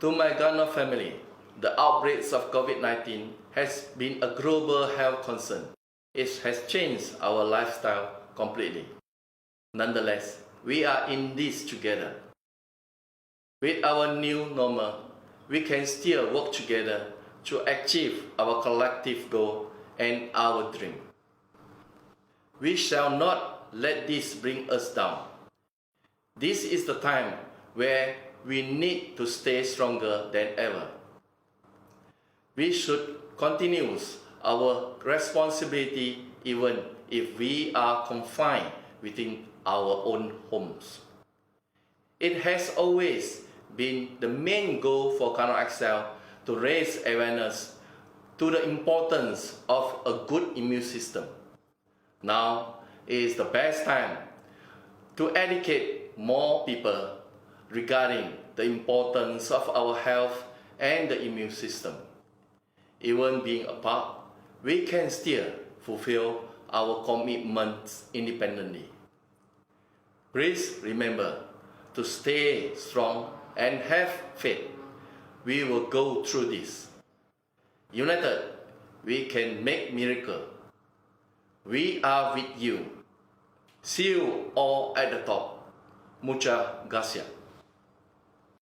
To my GANO family, the outbreaks of COVID-19 has been a global health concern. It has changed our lifestyle completely. Nonetheless, we are in this together. With our new normal, we can still work together to achieve our collective goal and our dream. We shall not let this bring us down. This is the time where we need to stay stronger than ever. We should continue our responsibility even if we are confined within our own homes. It has always been the main goal for GANO EXCEL to raise awareness to the importance of a good immune system. Now is the best time to educate more people regarding the importance of our health and the immune system. Even being apart, we can still fulfill our commitments independently. Please remember to stay strong and have faith. We will go through this. United, we can make miracles. We are with you. See you all at the top. Muchas gracias.